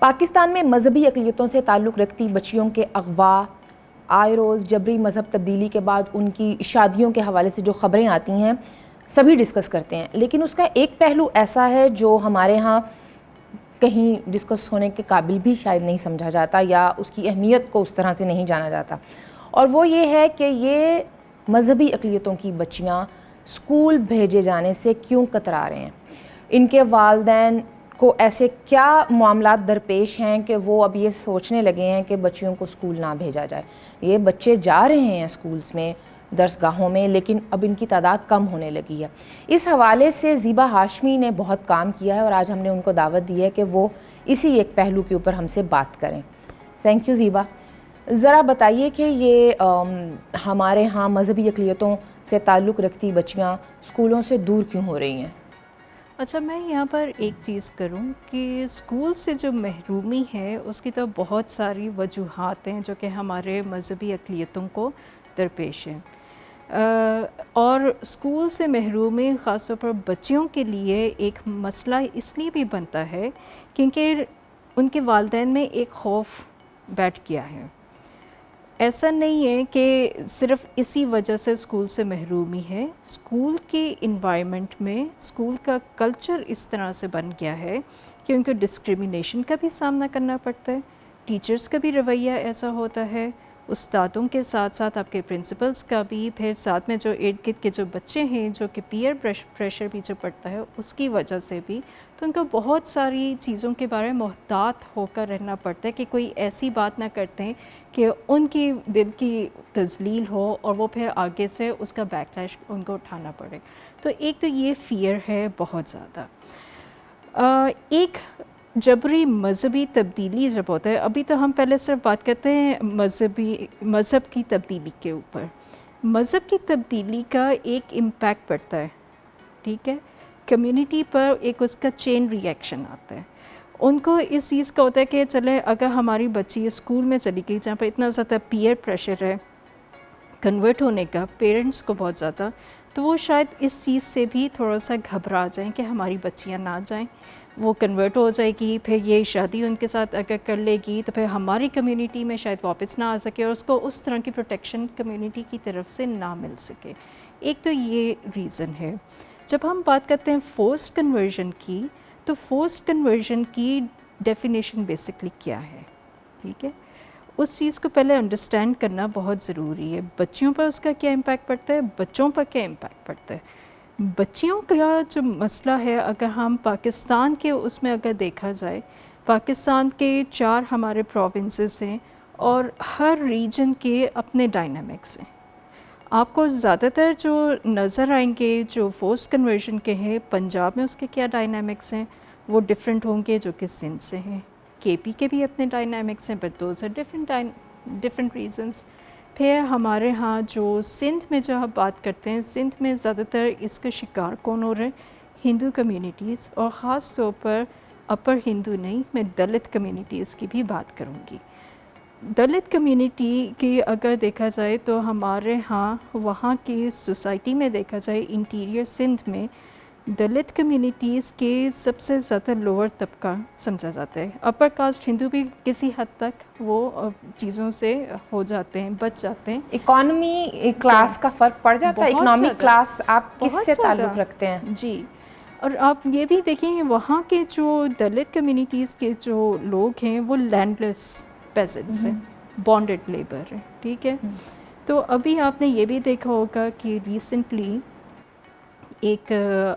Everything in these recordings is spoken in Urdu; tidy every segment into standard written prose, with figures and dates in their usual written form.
پاکستان میں مذہبی اقلیتوں سے تعلق رکھتی بچیوں کے اغوا، آئے روز جبری مذہب تبدیلی کے بعد ان کی شادیوں کے حوالے سے جو خبریں آتی ہیں سبھی ڈسکس کرتے ہیں، لیکن اس کا ایک پہلو ایسا ہے جو ہمارے ہاں کہیں ڈسکس ہونے کے قابل بھی شاید نہیں سمجھا جاتا یا اس کی اہمیت کو اس طرح سے نہیں جانا جاتا، اور وہ یہ ہے کہ یہ مذہبی اقلیتوں کی بچیاں اسکول بھیجے جانے سے کیوں کترا رہے ہیں، ان کے والدین کو ایسے کیا معاملات درپیش ہیں کہ وہ اب یہ سوچنے لگے ہیں کہ بچیوں کو اسکول نہ بھیجا جائے۔ یہ بچے جا رہے ہیں اسکولز میں، درس گاہوں میں، لیکن اب ان کی تعداد کم ہونے لگی ہے۔ اس حوالے سے زیبا ہاشمی نے بہت کام کیا ہے اور آج ہم نے ان کو دعوت دی ہے کہ وہ اسی ایک پہلو کے اوپر ہم سے بات کریں۔ تھینک یو زیبا۔ ذرا بتائیے کہ یہ ہمارے ہاں مذہبی اقلیتوں سے تعلق رکھتی بچیاں اسکولوں سے دور کیوں ہو رہی ہیں؟ اچھا، میں یہاں پر ایک چیز کروں کہ اسکول سے جو محرومی ہے اس کی تو بہت ساری وجوہات ہیں جو کہ ہمارے مذہبی اقلیتوں کو درپیش ہیں، اور اسکول سے محرومی خاص طور پر بچیوں کے لیے ایک مسئلہ اس لیے بھی بنتا ہے کیونکہ ان کے والدین میں ایک خوف بیٹھ گیا ہے۔ ایسا نہیں ہے کہ صرف اسی وجہ سے اسکول سے محرومی ہے، اسکول کے انوائرمنٹ میں اسکول کا کلچر اس طرح سے بن گیا ہے کہ ان کو ڈسکریمنیشن کا بھی سامنا کرنا پڑتا ہے، ٹیچرز کا بھی رویہ ایسا ہوتا ہے، استادوں کے ساتھ ساتھ آپ کے پرنسپلز کا بھی، پھر ساتھ میں جو ارد گرد کے جو بچے ہیں جو کہ پیئر پریشر بھی جو پڑتا ہے اس کی وجہ سے بھی، تو ان کو بہت ساری چیزوں کے بارے میں محتاط ہو کر رہنا پڑتا ہے کہ کوئی ایسی بات نہ کرتے ہیں کہ ان کی دل کی تذلیل ہو اور وہ پھر آگے سے اس کا بیک لیش ان کو اٹھانا پڑے۔ تو ایک تو یہ فیئر ہے بہت زیادہ۔ ایک جبری مذہبی تبدیلی جب ہوتا ہے، ابھی تو ہم پہلے صرف بات کرتے ہیں مذہب کی تبدیلی کے اوپر، مذہب کی تبدیلی کا ایک امپیکٹ پڑتا ہے، ٹھیک ہے، کمیونٹی پر ایک اس کا چین ری ایکشن آتا ہے۔ ان کو اس چیز کا ہوتا ہے کہ چلے اگر ہماری بچی اسکول میں چلی گئی جہاں پہ اتنا زیادہ پیئر پریشر ہے کنورٹ ہونے کا پیرنٹس کو بہت زیادہ، تو وہ شاید اس چیز سے بھی تھوڑا سا گھبرا جائیں کہ ہماری بچیاں نہ جائیں، وہ کنورٹ ہو جائے گی، پھر یہ شادی ان کے ساتھ اگر کر لے گی تو پھر ہماری کمیونٹی میں شاید واپس نہ آ سکے اور اس کو اس طرح کی پروٹیکشن کمیونٹی کی طرف سے نہ مل سکے۔ ایک تو یہ ریزن ہے۔ جب ہم بات کرتے ہیں فورسڈ کنورژن کی، تو فورسڈ کنورژن کی ڈیفینیشن بیسکلی کیا ہے، ٹھیک ہے، اس چیز کو پہلے انڈرسٹینڈ کرنا بہت ضروری ہے۔ بچیوں پر اس کا کیا امپیکٹ پڑتا ہے، بچوں پر کیا امپیکٹ پڑتا ہے۔ بچیوں کا جو مسئلہ ہے اگر ہم پاکستان کے اس میں اگر دیکھا جائے، پاکستان کے 4 ہمارے پروونسز ہیں اور ہر ریجن کے اپنے ڈائنامکس ہیں۔ آپ کو زیادہ تر جو نظر آئیں گے جو فورسڈ کنورژن کے ہیں، پنجاب میں اس کے کیا ڈائنامکس ہیں وہ ڈیفرنٹ ہوں گے جو کہ سندھ سے ہیں، کے پی کے بھی اپنے ڈائنامکس ہیں but those are different reasons. پھر ہمارے ہاں جو سندھ میں جو ہم بات کرتے ہیں، سندھ میں زیادہ تر اس کا شکار کون ہو رہے ہیں، ہندو کمیونٹیز، اور خاص طور پر اپر ہندو نہیں، میں دلت کمیونٹیز کی بھی بات کروں گی۔ دلت کمیونٹی کی اگر دیکھا جائے تو ہمارے ہاں وہاں کی سوسائٹی میں دیکھا جائے انٹیریئر سندھ میں دلت کمیونٹیز کے سب سے زیادہ لوور طبقہ سمجھا جاتا ہے۔ اپر کاسٹ ہندو بھی کسی حد تک وہ چیزوں سے ہو جاتے ہیں، بچ جاتے ہیں۔ اکانومی کلاس کا فرق پڑ جاتا ہے، بہت اکنامک زیادہ، کلاس آپ کس بہت سے زیادہ، تعلق رکھتے ہیں؟ جی۔ اور آپ یہ بھی دیکھیں وہاں کے جو دلت کمیونٹیز کے جو لوگ ہیں وہ لینڈ لیس پیزنٹس ہیں، بانڈڈ لیبر ہے، ٹھیک ہے۔ تو ابھی آپ نے یہ بھی دیکھا ہوگا کہ ریسنٹلی ایک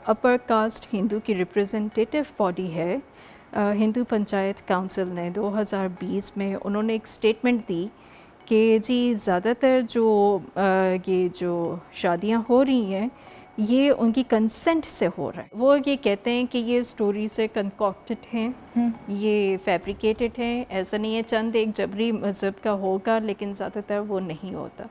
اپر کاسٹ ہندو کی ریپریزنٹیٹیو باڈی ہے، ہندو پنچایت کونسل نے 2020 میں انہوں نے ایک اسٹیٹمنٹ دی کہ جی زیادہ تر جو یہ جو شادیاں ہو رہی ہیں یہ ان کی کنسنٹ سے ہو رہا ہے۔ وہ یہ کہتے ہیں کہ یہ اسٹوری سے کنکاکٹڈ ہیں، یہ فیبریکیٹڈ ہیں، ایسا نہیں ہے، چند ایک جبری مذہب کا ہوگا لیکن زیادہ تر وہ نہیں ہوتا۔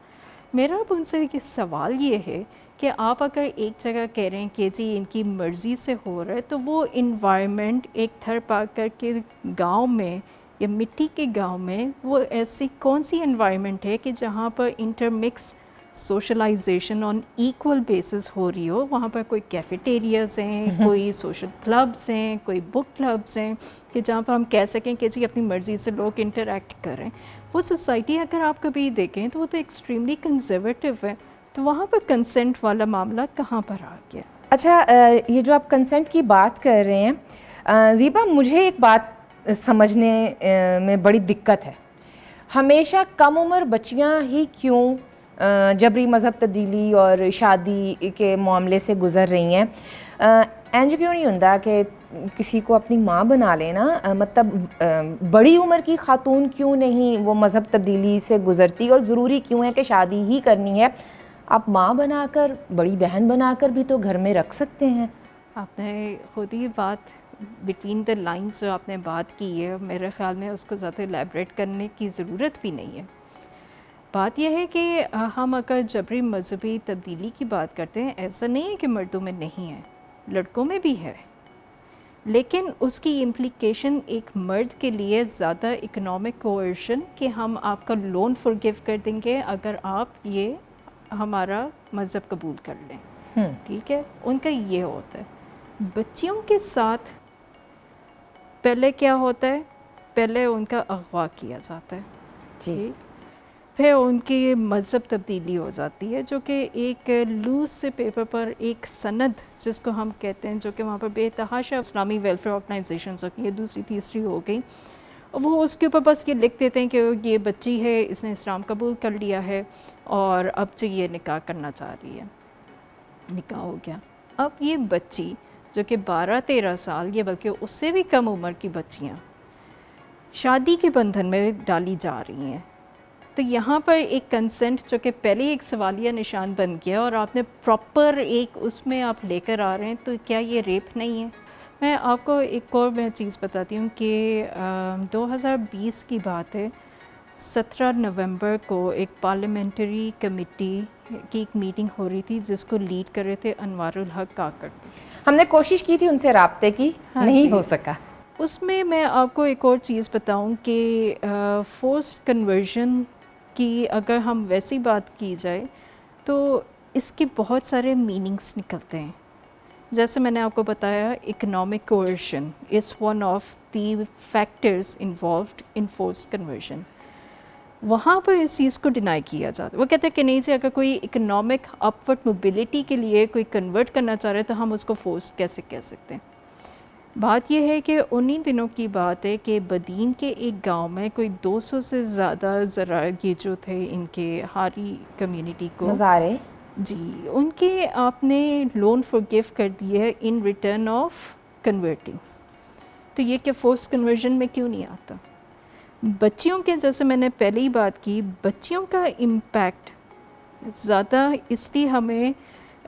میرا اب ان سے ایک سوال یہ ہے کہ آپ اگر ایک جگہ کہہ رہے ہیں کہ جی ان کی مرضی سے ہو رہا ہے، تو وہ انوائرمنٹ ایک تھر پا کر کے گاؤں میں یا مٹی کے گاؤں میں وہ ایسی کون سی انوائرمنٹ ہے کہ جہاں پر inter mix socialization on equal basis ہو رہی ہو. وہاں پر کوئی کیفیٹیریاز ہیں, کوئی سوشل کلبس ہیں, کوئی بک کلبس ہیں کہ جہاں پر ہم کہہ سکیں کہ جی اپنی مرضی سے لوگ انٹریکٹ کریں. وہ سوسائٹی اگر آپ کبھی دیکھیں تو وہ تو ایکسٹریملی کنزرویٹو ہے, تو وہاں پر کنسنٹ والا معاملہ کہاں پر آ گیا؟ اچھا یہ جو آپ کنسنٹ کی بات کر رہے ہیں زیبا, مجھے ایک بات سمجھنے میں بڑی دقت ہے. ہمیشہ کم عمر بچیاں ہی کیوں جبری مذہب تبدیلی اور شادی کے معاملے سے گزر رہی ہیں؟ اینج کیوں نہیں ہوتا کہ کسی کو اپنی ماں بنا لینا؟ مطلب بڑی عمر کی خاتون کیوں نہیں وہ مذہب تبدیلی سے گزرتی, اور ضروری کیوں ہے کہ شادی ہی کرنی ہے؟ آپ ماں بنا کر, بڑی بہن بنا کر بھی تو گھر میں رکھ سکتے ہیں. آپ نے خود ہی بات بٹوین دا لائنس جو آپ نے بات کی ہے, میرے خیال میں اس کو زیادہ الیبریٹ کرنے کی ضرورت بھی نہیں ہے. بات یہ ہے کہ ہم اگر جبری مذہبی تبدیلی کی بات کرتے ہیں, ایسا نہیں ہے کہ مردوں میں نہیں ہے, لڑکوں میں بھی ہے, لیکن اس کی امپلیکیشن ایک مرد کے لیے زیادہ اکنامک کوئرشن کہ ہم آپ کا لون فورگیو کر دیں گے اگر آپ یہ ہمارا مذہب قبول کر لیں. ٹھیک ہے, ان کا یہ ہوتا ہے. بچیوں کے ساتھ پہلے کیا ہوتا ہے؟ پہلے ان کا اغوا کیا جاتا ہے, جی, پھر ان کی مذہب تبدیلی ہو جاتی ہے, جو کہ ایک لوز سے پیپر پر ایک سند جس کو ہم کہتے ہیں, جو کہ وہاں پر بے تحاشا اسلامی ویلفیئر آرگنائزیشنز ہوتی ہیں, دوسری تیسری ہو گئی, وہ اس کے اوپر بس یہ لکھ دیتے ہیں کہ یہ بچی ہے, اس نے اسلام قبول کر لیا ہے اور اب جو یہ نکاح کرنا چاہ رہی ہے, نکاح ہو گیا. اب یہ بچی جو کہ 12-13 سال یا بلکہ اس سے بھی کم عمر کی بچیاں شادی کے بندھن میں ڈالی جا رہی ہیں, تو یہاں پر ایک کنسنٹ جو کہ پہلے ایک سوالیہ نشان بن گیا اور آپ نے پراپر ایک اس میں آپ لے کر آ رہے ہیں, تو کیا یہ ریپ نہیں ہے؟ میں آپ کو ایک اور میں چیز بتاتی ہوں کہ 2020 کی بات ہے, 17 نومبر کو ایک پارلیمنٹری کمیٹی کی ایک میٹنگ ہو رہی تھی جس کو لیڈ کر رہے تھے انوار الحق کاکڑ. ہم نے کوشش کی تھی ان سے رابطے کی, نہیں ہو سکا. اس میں آپ کو ایک اور چیز بتاؤں کہ فورسڈ کنورژن کی اگر ہم ویسی بات کی جائے تو اس کے بہت سارے میننگز نکلتے ہیں. جیسے میں نے آپ کو بتایا, economic coercion is one of the factors involved in forced conversion. وہاں پر اس چیز کو ڈینائی کیا جاتا ہے. وہ کہتے ہیں کہ نہیں جی, اگر کوئی اکنامک اپورڈ موبلٹی کے لیے کوئی کنورٹ کرنا چاہ رہے ہیں تو ہم اس کو فورس کیسے کہہ سکتے ہیں. بات یہ ہے کہ انہی دنوں کی بات ہے کہ بدین کے ایک گاؤں میں کوئی 200 سے زیادہ ذرا یہ جو تھے ان کے ہاری کمیونٹی کو نظارے, جی, ان کے آپ نے لون فورگیو کر دیے ان ریٹرن آف کنورٹنگ. تو یہ کہ فورس کنورژن میں کیوں نہیں آتا؟ بچیوں کے, جیسے میں نے پہلے ہی بات کی, بچیوں کا امپیکٹ زیادہ اس لیے ہمیں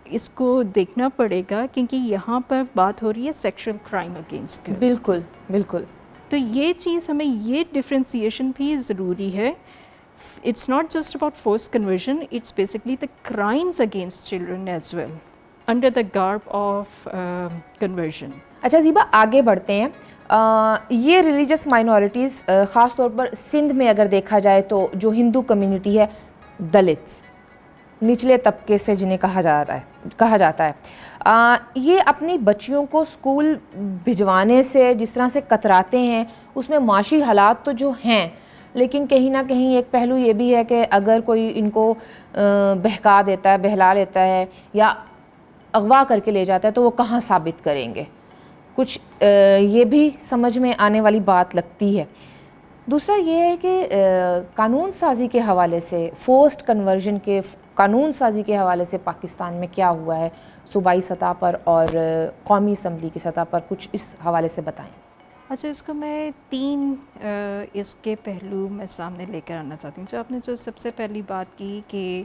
اس کو دیکھنا پڑے گا کیونکہ یہاں پر بات ہو رہی ہے سیکشل کرائم اگینسٹ گرلز. بالکل بالکل. تو یہ چیز ہمیں یہ ڈفرینسیشن بھی ضروری ہے. It's not just about force conversion, it's basically the crimes against children as well under the garb of conversion. اچھا زیبا, آگے بڑھتے ہیں. یہ ریلیجس مائنورٹیز خاص طور پر سندھ میں اگر دیکھا جائے تو جو ہندو کمیونٹی ہے, دلتس, نچلے طبقے سے جنہیں کہا جاتا ہے, یہ اپنی بچیوں کو اسکول بھجوانے سے جس طرح سے کتراتے ہیں, اس میں معاشی حالات تو جو ہیں, لیکن کہیں نہ کہیں ایک پہلو یہ بھی ہے کہ اگر کوئی ان کو بہکا دیتا ہے, بہلا لیتا ہے یا اغوا کر کے لے جاتا ہے تو وہ کہاں ثابت کریں گے. کچھ یہ بھی سمجھ میں آنے والی بات لگتی ہے. دوسرا یہ ہے کہ قانون سازی کے حوالے سے, فورسڈ کنورژن کے قانون سازی کے حوالے سے پاکستان میں کیا ہوا ہے صوبائی سطح پر اور قومی اسمبلی کی سطح پر, کچھ اس حوالے سے بتائیں. اچھا, اس کو میں 3 اس کے پہلو میں سامنے لے کر آنا چاہتی ہوں. جو آپ نے جو سب سے پہلی بات کی کہ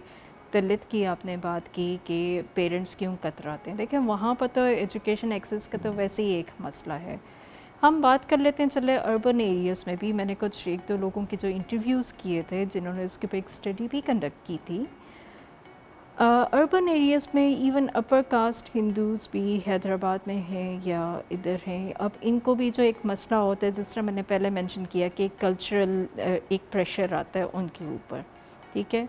دلت کی آپ نے بات کی کہ پیرنٹس کیوں کتراتے ہیں. دیکھیں وہاں پر تو ایجوکیشن ایکسیس کا تو ویسے ہی ایک مسئلہ ہے. ہم بات کر لیتے ہیں چلے اربن ایریاز میں بھی. میں نے کچھ 1-2 لوگوں کے جو انٹرویوز کیے تھے جنہوں نے اس کے اوپر ایک اسٹڈی بھی کنڈکٹ کی تھی. اربن ایریاز میں ایون اپر کاسٹ ہندوز بھی حیدرآباد میں ہیں یا ادھر ہیں. اب ان کو بھی جو ایک مسئلہ ہوتا ہے, جس طرح میں نے پہلے مینشن کیا کہ کلچرل ایک پریشر آتا ہے ان کے اوپر, ٹھیک ہے.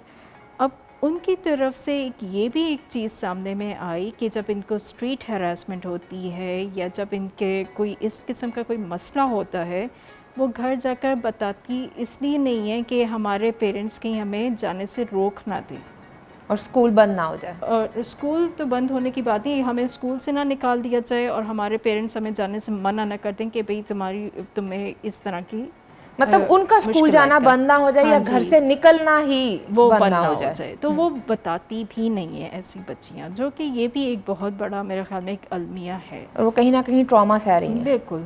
اب ان کی طرف سے یہ بھی ایک چیز سامنے میں آئی کہ جب ان کو اسٹریٹ ہراسمنٹ ہوتی ہے یا جب ان کے کوئی اس قسم کا کوئی مسئلہ ہوتا ہے، وہ گھر جا کر بتاتی اس لیے نہیں ہے کہ ہمارے پیرنٹس کہیں ہمیں جانے سے روک نہ دیں، اور اسکول بند نہ ہو جائے. اور اسکول تو بند ہونے کی بات نہیں، ہمیں اسکول سے نہ نکال دیا جائے اور ہمارے پیرنٹس ہمیں جانے سے منع نہ کر دیں کہ بھئی تمہیں اس طرح کی مطلب ان کا اسکول جانا بند نہ ہو جائے یا گھر سے نکلنا ہی وہ بند نہ ہو جائے. تو وہ بتاتی بھی نہیں ہے ایسی بچیاں، جو کہ یہ بھی ایک بہت بڑا میرے خیال میں ایک المیہ ہے، اور وہ کہیں نہ کہیں ٹراما سہ رہی ہیں. بالکل.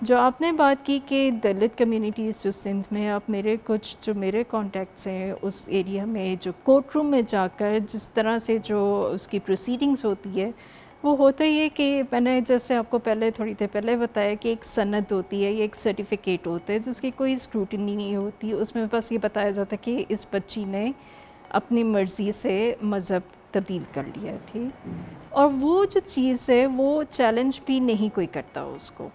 جو آپ نے بات کی کہ دلت کمیونٹیز جو سندھ میں، اب میرے کانٹیکٹس ہیں اس ایریا میں، جو کورٹ روم میں جا کر جس طرح سے جو اس کی پروسیڈنگز ہوتی ہے، وہ ہوتا ہی ہے کہ میں نے جیسے آپ کو تھوڑی دیر پہلے بتایا کہ ایک سند ہوتی ہے یا ایک سرٹیفکیٹ ہوتا ہے جس کی کوئی اسکروٹنی نہیں ہوتی، اس میں بس یہ بتایا جاتا ہے کہ اس بچی نے اپنی مرضی سے مذہب تبدیل کر لیا ہے، ٹھیک. اور وہ جو چیز ہے وہ چیلنج بھی نہیں کوئی کرتا اس کو،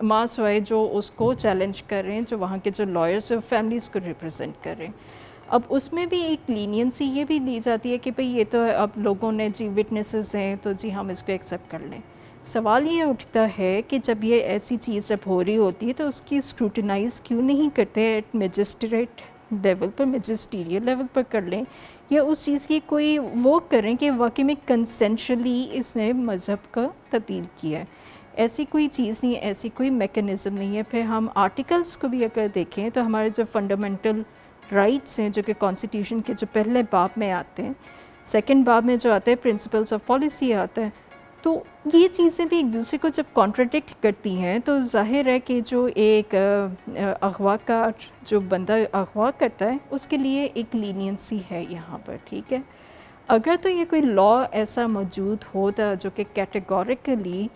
ماں سوائے جو اس کو چیلنج کر رہے ہیں، جو وہاں کے جو لائرز اور فیملیز کو ریپرزینٹ کر رہے ہیں. اب اس میں بھی ایک لینینسی یہ بھی دی جاتی ہے کہ بھئی یہ تو اب لوگوں نے جی وٹنسز ہیں تو جی ہم اس کو ایکسیپٹ کر لیں. سوال یہ اٹھتا ہے کہ جب یہ ایسی چیز جب ہو رہی ہوتی ہے تو اس کی اسکروٹنائز کیوں نہیں کرتے ایٹ میجسٹریٹ لیول پر، میجسٹیریل لیول پر کر لیں، یا اس چیز کی کوئی وہ کریں کہ واقعی میں کنسینشلی اس نے مذہب کا تبدیل کیا ہے. ایسی کوئی چیز نہیں ہے، ایسی کوئی میکنزم نہیں ہے. پھر ہم آرٹیکلس کو بھی اگر دیکھیں تو ہمارے جو فنڈامنٹل رائٹس ہیں جو کہ کانسٹیٹیوشن کے جو پہلے باب میں آتے ہیں، سیکنڈ باب میں جو آتے ہیں پرنسپلس آف پالیسی آتا ہے، تو یہ چیزیں بھی ایک دوسرے کو جب کانٹراڈکٹ کرتی ہیں تو ظاہر ہے کہ جو ایک اغوا کا جو بندہ اغوا کرتا ہے اس کے لیے ایک لینینسی ہے یہاں پر، ٹھیک ہے. اگر تو یہ کوئی لا ایسا موجود ہوتا جو کہ کیٹیگوریکلی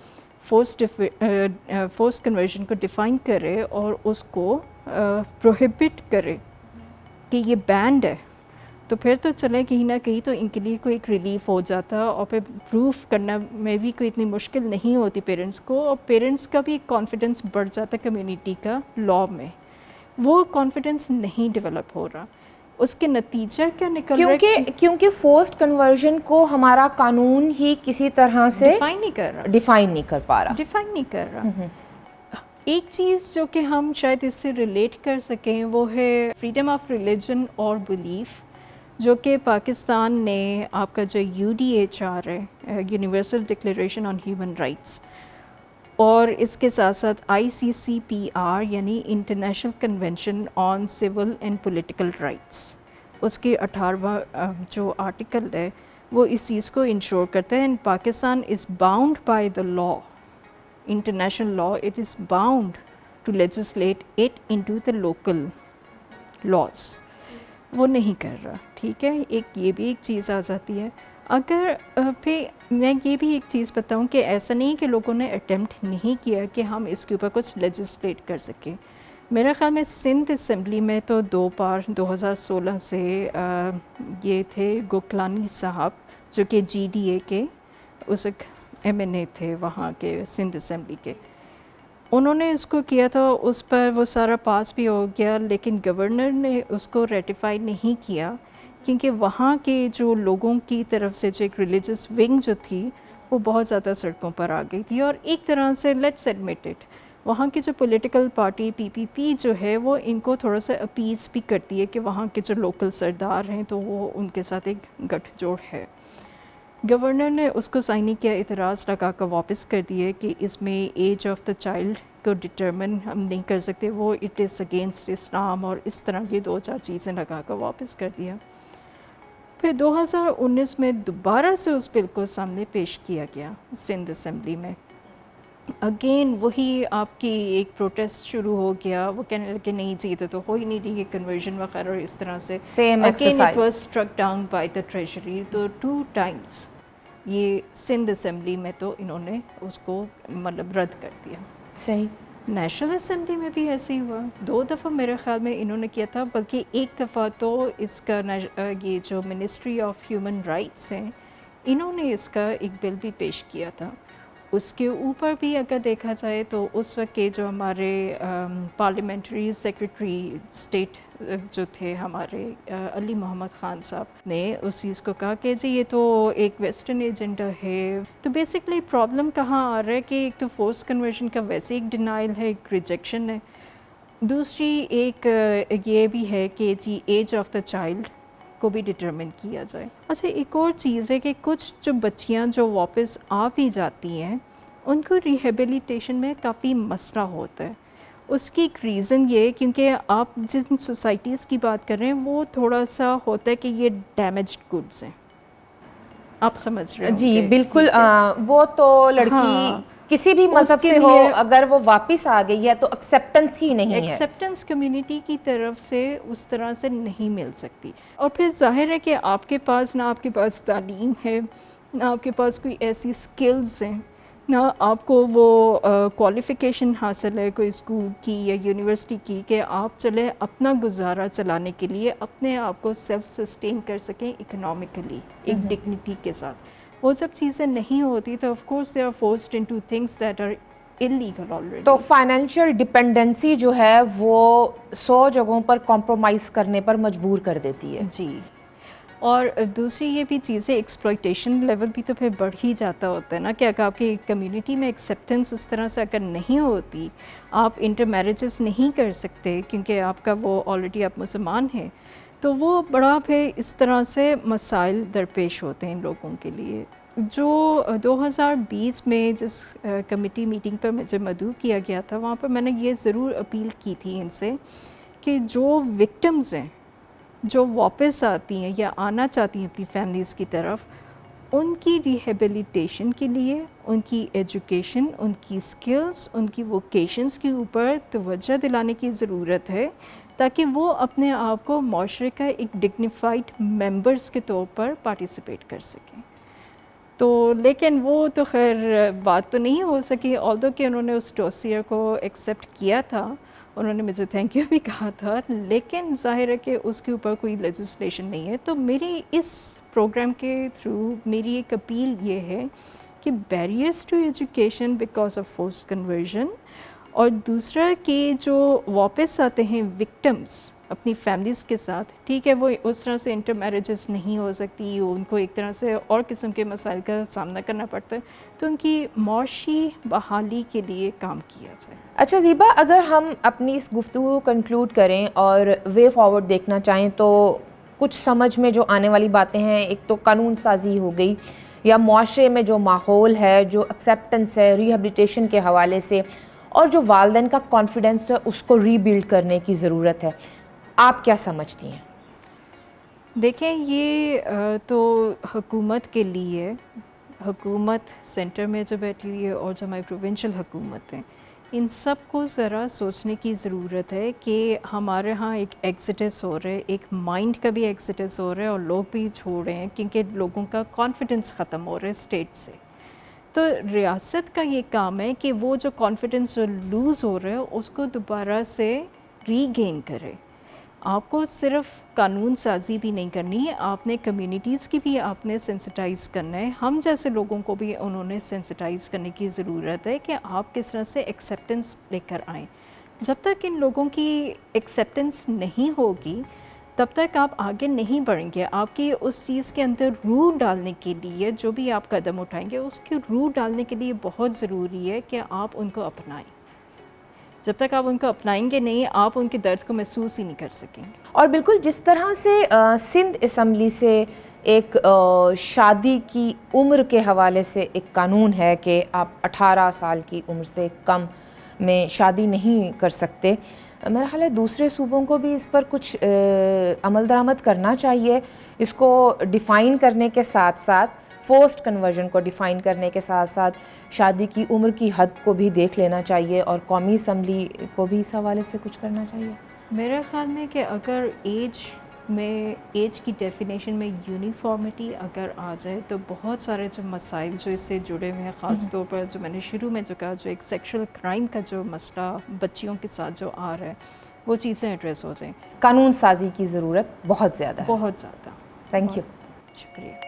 فورس کنورژن کو ڈیفائن کرے اور اس کو پروہیبٹ کرے کہ یہ بینڈ ہے، تو پھر تو چلے کہیں نہ کہیں تو ان کے لیے کوئی ایک ریلیف ہو جاتا، اور پھر پروف کرنا میں بھی کوئی اتنی مشکل نہیں ہوتی پیرنٹس کو، اور پیرنٹس کا بھی ایک کانفیڈنس بڑھ جاتا ہے کمیونٹی کا لا میں. وہ کانفیڈنس نہیں ڈیولپ ہو رہا. اس کے نتیجہ کیا نکل رہا ہے؟ کیونکہ فورسڈ کنورژن کو ہمارا قانون ہی کسی طرح سے ڈیفائن نہیں کر رہا. ایک چیز جو کہ ہم شاید اس سے ریلیٹ کر سکیں وہ ہے فریڈم آف ریلیجن اور بلیف، جو کہ پاکستان نے آپ کا جو UDHR ہے، universal declaration on human rights, اور اس کے ساتھ ساتھ ICCPR یعنی international convention on civil and political rights, اس کے 18واں جو آرٹیکل ہے وہ اس چیز کو انشور کرتا ہے. And Pakistan is bound by the law, international law, it is bound to legislate it into the local laws. وہ نہیں کر رہا، ٹھیک ہے. یہ بھی ایک چیز آ جاتی ہے. اگر پھر میں یہ بھی ایک چیز بتاؤں کہ ایسا نہیں کہ لوگوں نے اٹیمپٹ نہیں کیا کہ ہم اس کے اوپر کچھ لیجسلیٹ کر سکیں. میرے خیال میں سندھ اسمبلی میں تو 2 بار 2016 سے یہ تھے گوکلانی صاحب جو کہ GDA کے اس MNA تھے وہاں کے سندھ اسمبلی کے، انہوں نے اس کو کیا تھا، اس پر وہ سارا پاس بھی ہو گیا، لیکن گورنر نے اس کو ریٹیفائی نہیں کیا کیونکہ وہاں کے جو لوگوں کی طرف سے جو ایک ریلیجس ونگ جو تھی وہ بہت زیادہ سڑکوں پر آ گئی تھی. اور ایک طرح سے لیٹس ایڈمٹ اٹ، وہاں کی جو پولیٹیکل پارٹی PPP جو ہے وہ ان کو تھوڑا سا اپیز بھی کرتی ہے کہ وہاں کے جو لوکل سردار ہیں تو وہ ان کے ساتھ ایک گٹھ جوڑ ہے. گورنر نے اس کو سائن کیا، اعتراض لگا کر واپس کر دیے کہ اس میں ایج آف دا چائلڈ کو ڈٹرمن ہم نہیں کر سکتے، وہ اٹ از اگینسٹ اسلام، اور اس طرح کی 2-4 چیزیں لگا کر واپس کر دیا. پھر 2019 میں دوبارہ سے اس بل کو سامنے پیش کیا گیا سندھ اسمبلی میں. اگین وہی آپ کی ایک پروٹیسٹ شروع ہو گیا، وہ کہنے لگے نہیں چاہیے تو ہو ہی نہیں رہی ہے کنورژن وغیرہ، اور اس طرح سے again it was struck down by the treasury. تو 2 ٹائمز یہ سندھ اسمبلی میں تو انہوں نے اس کو مطلب رد کر دیا. صحیح. نیشنل اسمبلی میں بھی ایسے ہی ہوا، 2 دفعہ میرے خیال میں انہوں نے کیا تھا، بلکہ ایک دفعہ تو اس کا یہ جو منسٹری آف ہیومن رائٹس ہیں انہوں نے اس کا ایک بل بھی پیش کیا تھا. اس کے اوپر بھی اگر دیکھا جائے تو اس وقت کے جو ہمارے پارلیمنٹری سیکرٹری اسٹیٹ جو تھے ہمارے علی محمد خان صاحب نے اس چیز کو کہا کہ جی یہ تو ایک ویسٹرن ایجنڈا ہے. تو بیسکلی پرابلم کہاں آ رہا ہے کہ ایک تو فورس کنورژن کا ویسے ایک ڈینائل ہے, ایک ریجیکشن ہے, دوسری ایک یہ بھی ہے کہ جی ایج آف دا چائلڈ کو بھی ڈٹرمن کیا جائے. اچھا ایک اور چیز ہے کہ کچھ جو بچیاں جو واپس آ بھی جاتی ہیں ان کو ریہیبلیٹیشن میں کافی مسئلہ ہوتا ہے. اس کی ایک ریزن یہ کیونکہ آپ جن سوسائٹیز کی بات کر رہے ہیں وہ تھوڑا سا ہوتا ہے کہ یہ ڈیمیجڈ گڈز ہیں, آپ سمجھ رہے ہوں جی گے. بالکل. وہ تو لڑکی ہاں کسی بھی مذہب کے سے ہو لیے اگر وہ واپس آ گئی ہے تو ایکسیپٹنس ہی نہیں ہے. ایکسیپٹنس کمیونٹی کی طرف سے اس طرح سے نہیں مل سکتی. اور پھر ظاہر ہے کہ آپ کے پاس نہ آپ کے پاس تعلیم ہے, نہ آپ کے پاس کوئی ایسی سکلز ہیں, نہ آپ کو وہ کوالیفیکیشن حاصل ہے کوئی اسکول کی یا یونیورسٹی کی کہ آپ چلے اپنا گزارا چلانے کے لیے اپنے آپ کو سیلف سسٹین کر سکیں اکنامکلی ایک ڈگنیٹی کے ساتھ. وہ جب چیزیں نہیں ہوتی تو of course they are forced into things that are illegal already. تو فائنینشیل ڈپینڈنسی جو ہے وہ 100 جگہوں پر کمپرومائز کرنے پر مجبور کر دیتی ہے. جی. اور دوسری یہ بھی چیزیں ایکسپلائٹیشن لیول بھی تو پھر بڑھ ہی جاتا ہوتا ہے نا کہ اگر آپ کی کمیونٹی میں ایکسیپٹنس اس طرح سے اگر نہیں ہوتی, آپ انٹر میرجز نہیں کر سکتے کیونکہ آپ کا وہ آلریڈی آپ مسلمان ہیں, تو وہ بڑا پھر اس طرح سے مسائل درپیش ہوتے ہیں ان لوگوں کے لیے. جو 2020 میں جس کمیٹی میٹنگ پر مجھے مدعو کیا گیا تھا وہاں پر میں نے یہ ضرور اپیل کی تھی ان سے کہ جو وکٹمز ہیں جو واپس آتی ہیں یا آنا چاہتی ہیں اپنی فیملیز کی طرف, ان کی ریہیبلیٹیشن کے لیے ان کی ایجوکیشن, ان کی سکلز, ان کی ووکیشنز کے اوپر توجہ دلانے کی ضرورت ہے تاکہ وہ اپنے آپ کو معاشرے کا ایک ڈگنیفائڈ ممبرز کے طور پر پارٹیسپیٹ کر سکیں. تو لیکن وہ تو خیر بات تو نہیں ہو سکی, آلدو کہ انہوں نے اس ڈوسیئر کو ایکسیپٹ کیا تھا, انہوں نے مجھے تھینک یو بھی کہا تھا, لیکن ظاہر ہے کہ اس کے اوپر کوئی لیجسلیشن نہیں ہے. تو میری اس پروگرام کے تھرو میری ایک اپیل یہ ہے کہ barriers to education because of force conversion, اور دوسرا کہ جو واپس آتے ہیں وکٹمز اپنی فیملیز کے ساتھ, ٹھیک ہے وہ اس طرح سے انٹر میرجز نہیں ہو سکتی, ان کو ایک طرح سے اور قسم کے مسائل کا سامنا کرنا پڑتا ہے, تو ان کی معاشی بحالی کے لیے کام کیا جائے. اچھا زیبا, اگر ہم اپنی اس گفتگو کو کنکلوڈ کریں اور وے فارورڈ دیکھنا چاہیں تو کچھ سمجھ میں جو آنے والی باتیں ہیں, ایک تو قانون سازی ہو گئی یا معاشرے میں جو ماحول ہے, جو ایکسیپٹنس ہے ریہیبلیٹیشن کے حوالے سے, اور جو والدین کا کانفیڈنس ہے اس کو ری بلڈ کرنے کی ضرورت ہے. آپ کیا سمجھتی ہیں؟ دیکھیں یہ تو حکومت کے لیے, حکومت سینٹر میں جو بیٹھی ہوئی ہے اور جو ہماری پروونشل حکومت ہیں, ان سب کو ذرا سوچنے کی ضرورت ہے کہ ہمارے ہاں ایک ایکسیڈس ہو رہا ہے, ایک مائنڈ کا بھی ایکسیڈس ہو رہا ہے اور لوگ بھی چھوڑ رہے ہیں کیونکہ لوگوں کا کانفیڈنس ختم ہو رہا ہے اسٹیٹ سے. تو ریاست کا یہ کام ہے کہ وہ جو کانفیڈنس لوز ہو رہا ہے اس کو دوبارہ سے ری گین کرے. آپ کو صرف قانون سازی بھی نہیں کرنی ہے, آپ نے کمیونٹیز کی بھی آپ نے سینسٹائز کرنا ہے. ہم جیسے لوگوں کو بھی انہوں نے سینسٹائز کرنے کی ضرورت ہے کہ آپ کس طرح سے ایکسیپٹنس لے کر آئیں. جب تک ان لوگوں کی ایکسیپٹنس نہیں ہوگی تب تک آپ آگے نہیں بڑھیں گے. آپ کی اس چیز کے اندر روح ڈالنے کے لیے جو بھی آپ قدم اٹھائیں گے اس کی روح ڈالنے کے لیے بہت ضروری ہے کہ آپ ان کو اپنائیں. جب تک آپ ان کو اپنائیں گے نہیں, آپ ان کے درد کو محسوس ہی نہیں کر سکیں گے. اور بالکل جس طرح سے سندھ اسمبلی سے ایک شادی کی عمر کے حوالے سے ایک قانون ہے کہ آپ 18 سال کی عمر سے کم میں شادی نہیں کر سکتے, میرا خیال ہے دوسرے صوبوں کو بھی اس پر کچھ عمل درآمد کرنا چاہیے. اس کو ڈیفائن کرنے کے ساتھ ساتھ, فورسڈ کنورژن کو ڈیفائن کرنے کے ساتھ ساتھ شادی کی عمر کی حد کو بھی دیکھ لینا چاہیے, اور قومی اسمبلی کو بھی اس حوالے سے کچھ کرنا چاہیے. میرے خیال میں کہ اگر ایج کی ڈیفینیشن میں یونیفارمٹی اگر آ جائے تو بہت سارے جو مسائل جو اس سے جڑے ہوئے ہیں, خاص طور پر جو میں نے شروع میں جو کہا, جو ایک سیکشول کرائم کا جو مسئلہ بچیوں کے ساتھ جو آ رہا ہے وہ چیزیں ایڈریس ہو جائیں. قانون سازی کی ضرورت بہت زیادہ ہے. بہت زیادہ. Thank you. شکریہ.